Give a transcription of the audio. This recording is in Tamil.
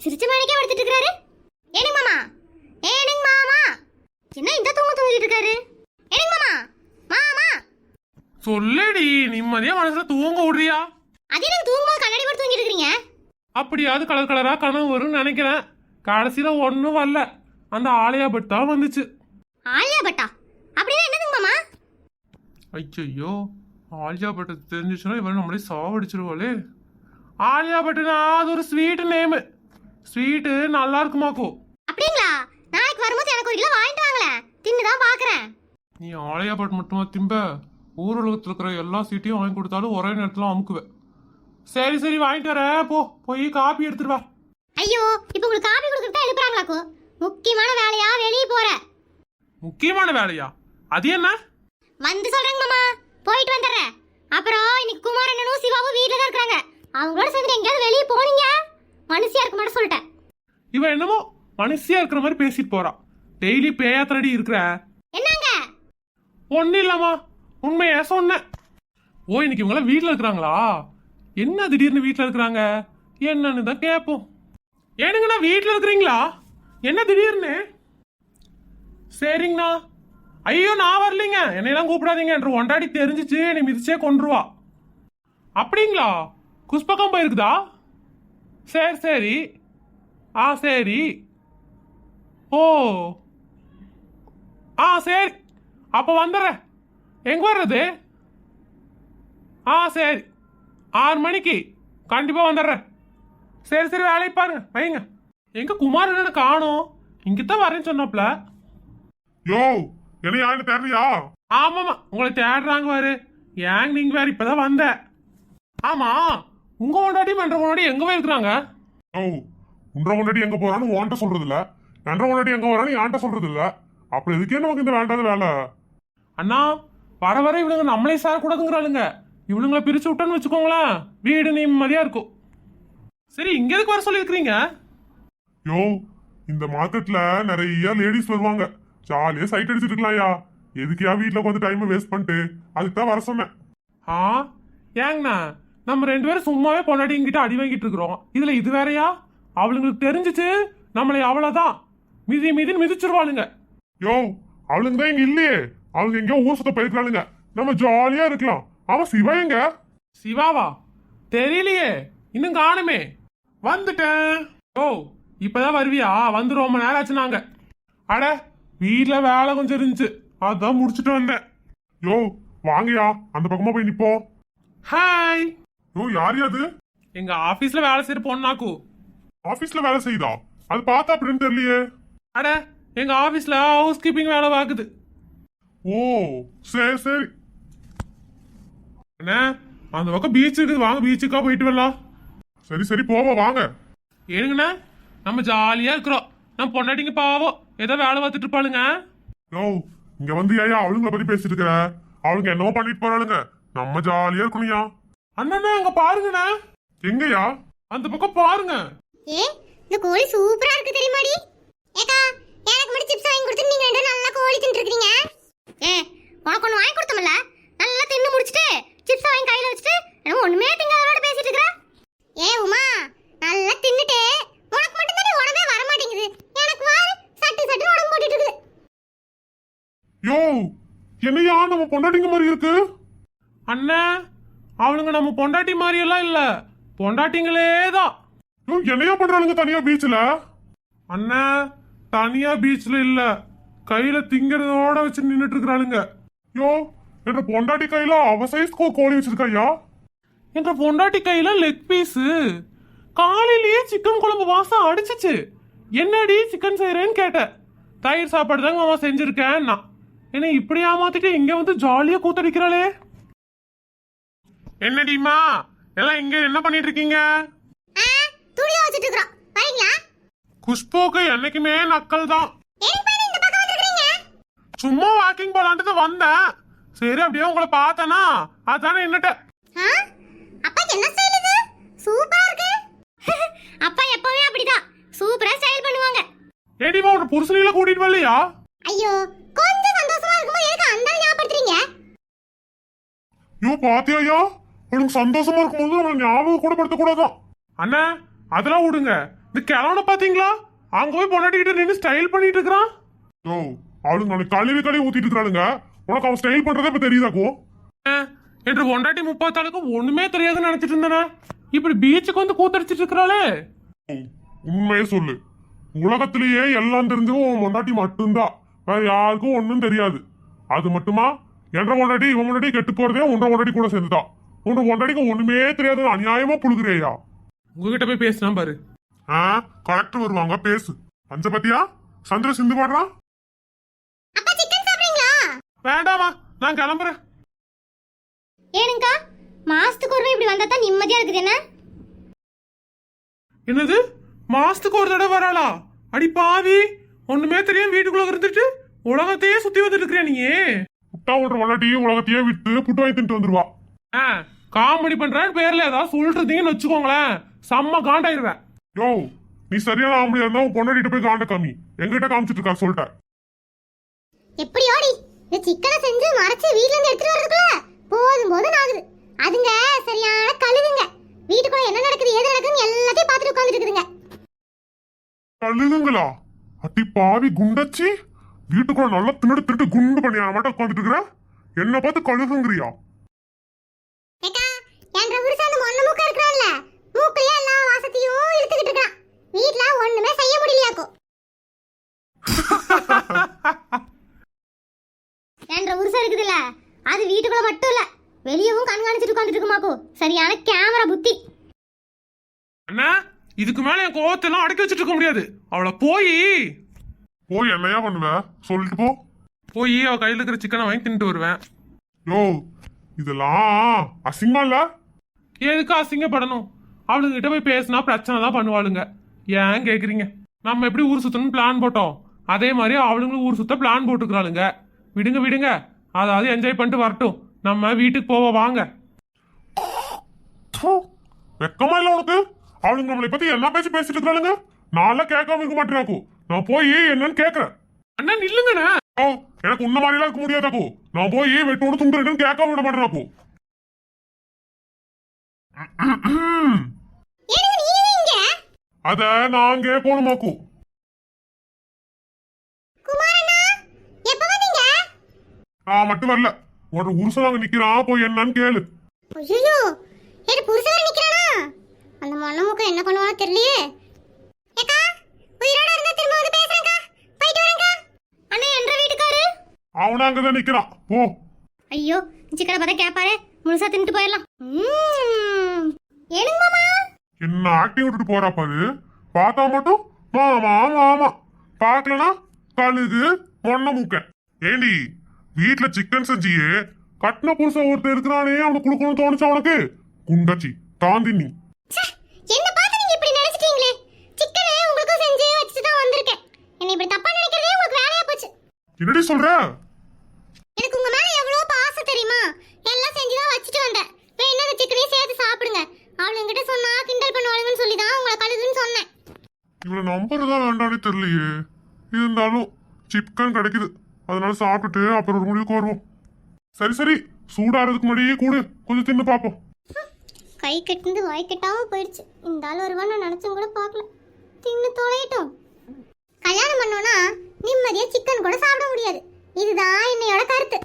சிரிச்ச மணிக்கே படுத்துட்டு இருக்காரு. ஏனுங்க மாமா, ஏனுங்க மாமா, என்ன இந்த தூங்கிட்டு இருக்காரு? ஏனுங்க மாமா, மாமா சொல்லடி, நிம்மதியா மனசுல தூங்க விடுறியா? அது என்ன தூங்கும்போது கண்ணாடி போட்டு தூங்கிட்டு இருக்கீங்க? அப்படியாவது கலர் கலரா கனவு வரும்னு நினைக்கிறேன். கடைசியில ஒன்னும் வரல, அந்த ஆலியா பட் தான் வந்துச்சு. ஆலியா பட்டா? அப்படின்னா என்னதுங்க மாமா? ஐயோ, ஆலியா பட் தெரிஞ்சிச்சுன்னா இவன் நம்மளே சாவடிச்சிருவாளே. ஆலியா பட்டுனா அது ஒரு ஸ்வீட் நேமு. ஸ்வீட்டு நல்லா இருக்குமாக்கோ. அப்படிங்களா? நாளைக்கு வரும்போது எனக்கு 1 கிலோ வாங்கிட்டு வாங்களே, தின்னுதான் பாக்குறேன். நீ ஆலியா பட் மட்டுமா திம்ப? ஊர் உலகத்துல இருக்கிற எல்லா சீட்டையும் வாங்கி கொடுத்தாலும் ஒரே நேரத்துல அமுக்குவேன். சரி சரி, வாங்கிட்டு வரேன். போய் காப்பி எடுத்துட்டு வா. ஐயோ, இப்போ உங்களுக்கு காபி கொடுக்கறதா எழுப்புறாங்களாக்கோ? முக்கியமான வேலையா வெளியே போற? முக்கியமான வேலையா? அது என்ன? வந்து சொல்றேங்க மாமா, போயிட்டு வந்துடுறேன். அப்புறம் இன்னைக்கு குமாரண்ணனும் சிவாவும் வீட்டுல தான் இருக்காங்க. அவங்களோட சேர்ந்து எங்கேயாவது வெளியே போனீங்க மனுஷியா இருக்க மாட்டேன் சொல்லிட்டேன். இவன் என்னமோ மனுஷியா இருக்கிற மாதிரி பேசிட்டு போறான். டெய்லி பேயாத்தடி இருக்கிற. என்னங்க? ஒன்னும் இல்லாமா, உண்மையா சொன்னேன். ஓ, இன்னைக்கு இவங்க வீட்டுல இருக்கிறாங்களா? என்ன திடீர்னு வீட்டுல இருக்கிறாங்க என்னன்னு தான் கேட்போம். ஏனுங்கண்ணா வீட்டுல இருக்கிறீங்களா? என்ன திடீர்னு? சரிங்கண்ணா. ஐயோ, நான் வரலீங்க, என்னையெல்லாம் கூப்பிடாதீங்க. என்று ஒன்றாடி தெரிஞ்சிச்சு நீ மிதிச்சே கொன்றுவா. அப்படிங்களா? குஷ்பகம் போயிருக்குதா? சரி சரி. சரி. ஓ சரி, அப்ப வந்துடுறேன். எங்க வர்றது? சரி, 6 மணிக்கு கண்டிப்பா வந்துடுறேன். சரி சரி, வேலையை பாருங்க, வைங்க. எங்க குமார் என்ன காணோம்? இங்கதான் வரேன்னு சொன்னாப்ல. யோ, என்ன யாரு தேவையா? ஆமாமா, உங்களை தேடுறாங்க பாரு. ஏங்க நீங்க வேற இப்பதான் வந்த. ஆமா, உங்க முன்னாடி மன்ற முன்னாடி எங்க போய் இருக்கிறாங்க? ஓ, உன்ற முன்னாடி எங்க போறான்னு உன்கிட்ட சொல்றது இல்ல, என்ற முன்னாடி எங்க வரான்னு என்கிட்ட சொல்றது இல்ல. அப்புறம் எதுக்கே நமக்கு இந்த வேண்டாத வேலை? அண்ணா, வர வர இவனுங்க நம்மளே சாரக்கூடாதுங்கிறாளுங்க. இவனுங்களை பிரிச்சு விட்டோன்னு வச்சுக்கோங்களேன், வீடு நிம்மதியா இருக்கும். சரி, இங்க எதுக்கு வர சொல்லியிருக்கிறீங்க? யோ, இந்த மார்க்கெட்ல நிறைய லேடிஸ் வருவாங்க, ஜாலியா சைட் அடிச்சிட்டு இருக்கலாம்யா. எதுக்கியா வீட்டுல கொஞ்சம் டைம் வேஸ்ட் பண்ணிட்டு, அதுக்கு தான் வர சொன்னேன். ஏங்கண்ணா, நம்ம 2 பேரும் சும்மாவே பொண்டாடி இங்கிட்ட அடி வாங்கிட்டு இருக்கிறோம். இதுல இது வேறையா? அவளுங்களுக்கு தெரிஞ்சிச்சு நம்மளை அவ்வளவுதான் மிதின்னு மிதிச்சிருவாளுங்க. யோ, அவளுங்க தான் இங்க இல்லையே, அவங்க எங்கேயோ ஊர் சுத்த போயிருக்காளுங்க. நம்ம ஜாலியா இருக்கலாம். அவன் சிவா எங்க? சிவாவா? தெரியலையே, இன்னும் காணுமே. வந்துட்டேன். ஓ, இப்பதான் வருவியா? வந்து ரொம்ப நேரம் ஆச்சு. நாங்க அட வீட்டுல வேலை கொஞ்சம் இருந்துச்சு, அதான் முடிச்சுட்டு வந்தேன். யோ, வாங்கயா, அந்த பக்கமா போய் நிப்போம். ஹாய். யோ, யார் அது? எங்க ஆபீஸ்ல வேலை செய்யற பொண்ணாக்கு. ஆபீஸ்ல வேலை செய்யுதா? அது பார்த்தா அப்படின்னு தெரியலையே. அட, எங்க ஆபீஸ்ல ஹவுஸ் கீப்பிங் வேலை பாக்குது. ஓ, சரி சரி. என்ன, அந்த பக்கம் பீச் இருக்குது, வாங்க பீச்சுக்கா போயிட்டு வரலாம். சரி சரி, போவோம் வாங்க. ஏனுங்கண்ணா, நம்ம ஜாலியா இருக்கிறோம். நம்ம பொண்டாட்டிங்க பாவம் ஏதோ வேலை பார்த்துட்டு இருப்பாளுங்க. யோ, இங்க வந்து ஏயா அவளுங்களை பத்தி பேசிட்டு இருக்கிற? அவளுங்க என்னவோ பண்ணிட்டு போறாளுங்க, நம்ம ஜாலியா இருக்கணும்யா. அண்ணா, அங்க பாருங்கண்ணா. எங்கயா? அந்த பக்கம் பாருங்க. ஏ, இந்த கோழி சூப்பரா இருக்கு தெரியுமாடி? ஏக்கா, எனக்கு மட்டும் சிப்ஸ் வாங்கி கொடுத்து நீங்க 2 நல்லா கோழி தின்னுட்டு இருக்கீங்க. ஏ, உனக்கு ஒண்ணு வாங்கி கொடுத்தோம்ல, நல்லா தின்னு முடிச்சிட்டு சிப்ஸ் வாங்கி கையில வச்சிட்டு நம்ம ஒண்ணுமே திங்காதவரோட பேசிட்டு இருக்கற. ஏ உமா, நல்லா தின்னுட்டே. உனக்கு மட்டும் தானே உடம்பே வர மாட்டேங்குது, எனக்கு வாரு சட்டு சட்டு உடம்பு போட்டுட்டு இருக்குது. யோ, என்னையா நம்ம பொண்டாட்டிங்க மாதிரி இருக்கு? அண்ணா, அவளுங்க நம்ம பொண்டாட்டி மாதிரி எல்லாம் இல்ல, பொண்டாட்டிங்களே தான். யோ, என்னையா பண்றாளுங்க தனியா பீச்ல? அண்ணா, தனியா பீச்ல இல்ல, கையில திங்கிறதோட வச்சு நின்னுட்டு இருக்கிறாளுங்க. யோ, என்ற பொண்டாட்டி கையில அவ சைஸ் கோழி வச்சிருக்காயா? என்ற பொண்டாட்டி கையில லெக் பீஸ். காலையிலேயே சிக்கன் குழம்பு வாசம் அடிச்சிச்சு. என்னடி சிக்கன் செய்யறேன்னு கேட்டேன். தயிர் சாப்பாடு தாங்க மாமா செஞ்சிருக்கேன். என்ன இப்படி ஏமாத்திட்டு இங்க வந்து ஜாலியா கூத்தடிக்கிறாளே. என்னடிமா எல்லாம் இங்க என்ன பண்ணிட்டு இருக்கீங்க? துணி வச்சிட்டு இருக்கோம், வரீங்களா? குஷ்போக்கு என்னைக்குமே நக்கல் தான். எனக்கு இந்த பக்கம் வந்திருக்கீங்க. சும்மா வாக்கிங் போலான்ட்டு வந்தேன். சரி, அப்படியே உங்களை பார்த்தனா அதானே என்னட்ட. அப்பா என்ன ஸ்டைல் இது? சூப்பரா இருக்கு. அப்பா எப்பவுமே அப்படிதான் சூப்பரா ஸ்டைல் பண்ணுவாங்க. ஏடிமா, உன் புருஷனில கூட்டிட்டு வரலையா? ஐயோ, கொஞ்சம் சந்தோஷமா இருக்கும்போது எதுக்கு அந்த ஞாபகப்படுத்துறீங்க? யோ, பாத்தியாயா, உனக்கு சந்தோஷமா இருக்கும்போது நம்ம ஞாபகம் கூட படுத்த கூடாதான். அண்ணா, அதெல்லாம் விடுங்க. இந்த கிழவனை பாத்தீங்களா? அங்க போய் பொண்டாட்டிக்கிட்ட நின்று ஸ்டைல் பண்ணிட்டு இருக்கிறான். யோ அவளுங்க நாளைக்கு கழுவி ஊத்திட்டு இருக்கிறாளுங்க. உனக்கு அவன் ஸ்டைல் பண்றதே இப்ப தெரியுதாக்கோ? என்று பொண்டாட்டி 30 ஆளுக்கு ஒண்ணுமே தெரியாதுன்னு நினைச்சிட்டு இருந்தேனே. இப்படி பீச்சுக்கு வந்து கூத்தடிச்சிட்டு இருக்கிறாளே. உண்மையே சொல்லு, உலகத்திலேயே எல்லாம் தெரிஞ்சவும் உன் பொண்டாட்டி மட்டும்தான், வேற யாருக்கும் ஒன்னும் தெரியாது. அது மட்டுமா என்ற பொண்டாட்டி இவன் பொண்டாட்டி கெட்டு போறதே உன்ற பொண்டாட்டி கூட சேர்ந்துதான். உன்ற பொண்டாட்டிக்கு ஒண்ணுமே தெரியாது, அநியாயமா புழுகுறியா? உங்ககிட்ட போய் பேசினா பாரு. கலெக்டர் வருவாங்க, பேசு. பஞ்ச பத்தியா சந்திர சிந்து பாடுறான். அப்பா சிக்கன் சாப்பிடுறீங்களா? வேண்டாமா, நான் கிளம்புறேன். ஏனுங்கா, மாசத்துக்கு ஒரு இப்படி வந்தா தான் நிம்மதியா இருக்குது. என்ன என்னது மாசத்துக்கு ஒரு தடவை வராளா? அடி பாவி, ஒண்ணுமே தெரியாம வீட்டுக்குள்ள இருந்துட்டு உலகத்தையே சுத்தி வந்துட்டு இருக்கிற நீ. புட்டா ஓடுற பொண்டாட்டி உலகத்தையே விட்டு புட்டு வாங்கி தின்ட்டு வந்துருவா. காமெடி பண்றேன்னு பேர்ல ஏதாவது சொல்றீங்கன்னு வச்சுக்கோங்களேன், செம்ம காண்டாயிருவேன். யோ நீ சரியான ஆம்பளையா இருந்தா உன் பொண்டாட்டிட்ட போய் காண்ட காமி. எங்கிட்ட காமிச்சிட்டு இருக்கா சொல்லிட்டேன். எப்படி ஓடி இந்த சிக்கனை செஞ்சு மறைச்சு வீட்ல இருந்து எடுத்துட்டு வரதுக்குள்ள போதும் ஆகுது. அதுங்க சரியான கழுகுங்க. வீட்டுக்குள்ள என்ன நடக்குது ஏது நடக்குதுன்னு எல்லாத்தையும் பார்த்துட்டு உட்கார்ந்துட்டு இருக்குதுங்க. கழுகுங்களா? அட்டி பாவி குண்டச்சி, வீட்டுக்குள்ள நல்லா தின்னுட்டு குண்டு பண்ணி மட்டும் உட்காந்துட்டு இருக்கிற. என்ன பார்த்து கழுகுங்கிறியா? ஏக்கா, என்ற புருஷன் அந்த மொன்ன மூக்க இருக்கறான்ல, மூக்குலயே எல்லா வாசத்தையும் இழுத்துக்கிட்டு இருக்கான். வீட்ல ஒண்ணுமே செய்ய முடியலையாக்கோ. என்ற புருஷன் இருக்குதுல்ல, அது வீட்டுக்குள்ள மட்டும் இல்ல, வெளியவும் கண்காணிச்சிட்டு உட்கார்ந்துட்டு இருக்குமாக்கோ. சரியான கேமரா புத்தி. அண்ணா, இதுக்கு மேல என் கோவத்தெல்லாம் அடக்கி வச்சுட்டு இருக்க முடியாது. அவளை போய் என்னையா பண்ணுவ சொல்லிட்டு போ. அவ கையில இருக்கிற சிக்கனை வாங்கி தின்ட்டு வருவேன். யோ இதெல்லாம் அசிங்கம் இல்ல? எதுக்கு அசிங்கப்படணும்? அவளுங்க கிட்ட போய் பேசினா பிரச்சனை தான் பண்ணுவாளுங்க. ஏன் கேக்குறீங்க? நம்ம எப்படி ஊர் சுத்தணும்னு பிளான் போட்டோம், அதே மாதிரி அவளுங்களும் ஊர் சுத்த பிளான் போட்டுக்கிறாளுங்க. விடுங்க விடுங்க, அதாவது என்ஜாய் பண்ணிட்டு வரட்டும். நம்ம வீட்டுக்கு போவோம் வாங்க. வெக்கமா இல்ல உனக்கு? அவளுங்க நம்மளை பத்தி என்ன பேசி பேசிட்டு இருக்காளுங்க. நான் கேட்காம இருக்க மாட்டேனாக்கோ. நான் போய் என்னன்னு கேக்குறேன். அண்ணா நில்லுங்கண்ணா. எனக்கு உன்ன மாதிரி எல்லாம் இருக்க முடியாதாக்கோ. நான் போய் வெட்டோடு துண்டு கேட்காம விட மாட்டேனாக்கோ. அத நான் கேட்கணுமாக்கோ. நான் மட்டும் வரல, உன்னோட புருஷன் அங்க நிக்கிறான், போய் என்னன்னு கேளு. ஐயோ, ஏது புருஷன் நிக்கிறானா? அந்த மொன்னமுக்கு என்ன பண்ணுவானோ தெரியலையே. ஏக்கா, உயிரோட இருந்தா திரும்ப வந்து பேசுறேன்க்கா. போயிட்டு வரேன்க்கா. அண்ணா என்ற வீட்டுக்காரு அவன அங்கதான் நிக்கிறான், போ. ஐயோ, சிக்கனை பார்த்தா கேப்பாரு, முழுசா தின்னுட்டு போயிடலாம். ஏனுங்க மாமா? என்ன ஆக்டிங் விட்டுட்டு போறா பாரு. பார்த்தா மட்டும் மாமா மாமா, பாக்கலனா கழுகு மொன்ன மூக்க. ஏண்டி வீட்டுல சிக்கன் செஞ்சியே கட்டின புருஷன் ஒருத்தர் இருக்கிறானே, அவனுக்கு கொடுக்கணும்னு தோணுச்சா உனக்கு? குண்டாச்சி தாந்தி நீ. என்ன பார்த்து நீங்க இப்படி நினைச்சிட்டீங்களே? சிக்கனை உங்களுக்கு செஞ்சு வச்சுட்டு தான் வந்திருக்கேன். என்ன இப்படி தப்பா நினைக்கிறதே உங்களுக்கு வேலையா போச்சு. என்னடி சொல்ற? எனக்கு உங்க மேல எவ்வளவு பாசம் தெரியுமா? எல்லாம் செஞ்சு தான் வச்சுட்டு வந்தேன். இப்போ என்ன சிக்கனையும் சேர்த்து சாப்பிடுங்க. அவளு என்கிட்ட சொன்னா கிண்டல் பண்ணுவாளுங்கன்னு சொல்லி தான் உங்களை கழுதுன்னு சொன்னேன். இவளை நம்புறதா வேண்டானே தெரியலையே. இருந்தாலும் சிக்கன் கிடைக்குது, அதனால சாப்பிட்டுட்டு அப்புறம் ஒரு முடிவுக்கு வருவோம். சரி சரி, சூடாறதுக்கு முன்னாடியே கூடு, கொஞ்சம் தின்னு பார்ப்போம். கை கட்டிந்து வாய் கட்டாம போயிடுச்சு. இந்த ஆள் வருவான்னு நான் நினைச்சும் கூட பார்க்கல. தின்னு தொலையிட்டோம். கல்யாணம் பண்ணோன்னா நிம்மதியா சிக்கன் கூட சாப்பிட முடியாது. இதுதான் என்னையோட கருத்து.